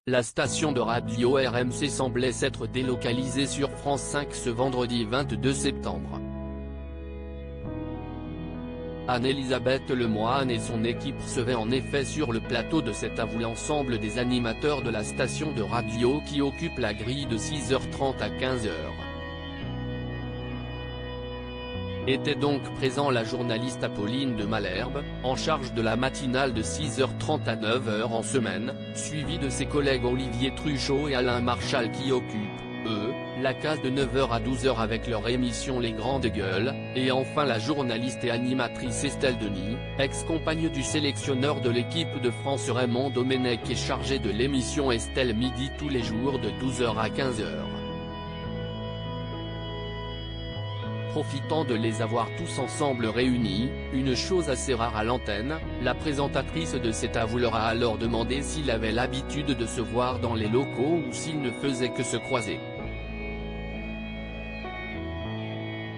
La station de radio RMC semblait s'être délocalisée sur France 5 ce vendredi 22 septembre. Anne-Elisabeth Lemoine et son équipe recevaient en effet sur le plateau de cet avou l'ensemble des animateurs de la station de radio qui occupe la grille de 6h30 à 15h. Était donc présent la journaliste Apolline de Malherbe, en charge de la matinale de 6h30 à 9h en semaine, suivie de ses collègues Olivier Truchot et Alain Marchal qui occupent, eux, la case de 9h à 12h avec leur émission Les Grandes Gueules, et enfin la journaliste et animatrice Estelle Denis, ex-compagne du sélectionneur de l'équipe de France Raymond Domenech et chargée de l'émission Estelle Midi tous les jours de 12h à 15h. Profitant de les avoir tous ensemble réunis, une chose assez rare à l'antenne, la présentatrice de cet avou leur a alors demandé s'ils avaient l'habitude de se voir dans les locaux ou s'ils ne faisaient que se croiser.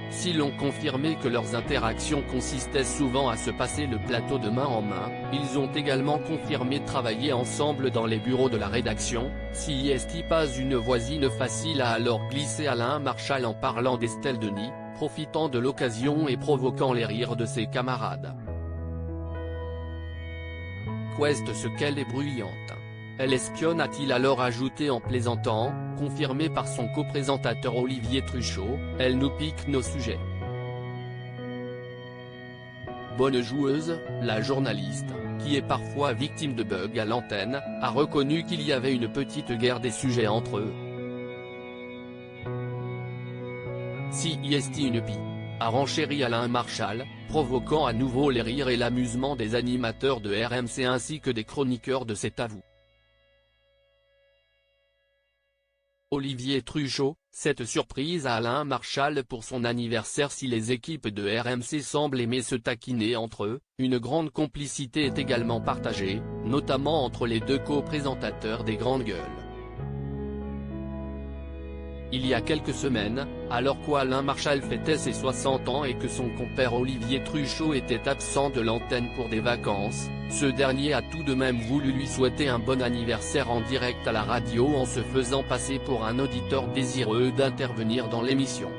S'ils ont confirmé que leurs interactions consistaient souvent à se passer le plateau de main en main, ils ont également confirmé travailler ensemble dans les bureaux de la rédaction. Si est pas une voisine facile a alors glissé Alain Marchal en parlant d'Estelle Denis, profitant de l'occasion et provoquant les rires de ses camarades. Qu'est-ce ce qu'elle est bruyante. Elle espionne, a-t-il alors ajouté en plaisantant, confirmé par son co-présentateur Olivier Truchot, elle nous pique nos sujets. Bonne joueuse, la journaliste, qui est parfois victime de bugs à l'antenne, a reconnu qu'il y avait une petite guerre des sujets entre eux. Si est une pie, a renchéri Alain Marchal, provoquant à nouveau les rires et l'amusement des animateurs de RMC ainsi que des chroniqueurs de cet avou. Olivier Truchot, cette surprise à Alain Marchal pour son anniversaire. Si les équipes de RMC semblent aimer se taquiner entre eux, une grande complicité est également partagée, notamment entre les deux co-présentateurs des Grandes Gueules. Il y a quelques semaines, alors qu'Alain Marchal fêtait ses 60 ans et que son compère Olivier Truchot était absent de l'antenne pour des vacances, ce dernier a tout de même voulu lui souhaiter un bon anniversaire en direct à la radio en se faisant passer pour un auditeur désireux d'intervenir dans l'émission.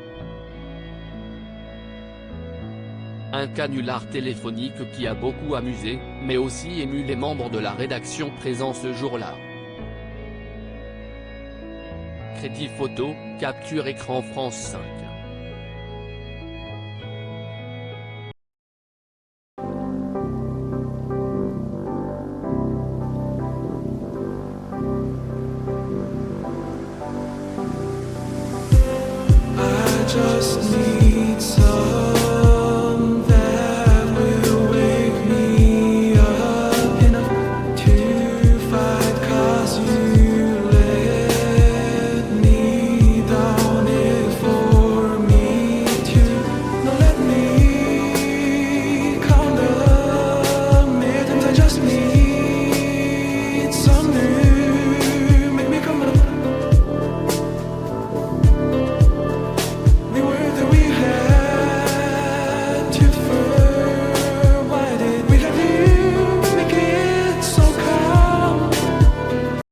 Un canular téléphonique qui a beaucoup amusé, mais aussi ému les membres de la rédaction présents ce jour-là. Crédit photo, capture écran France 5. I just need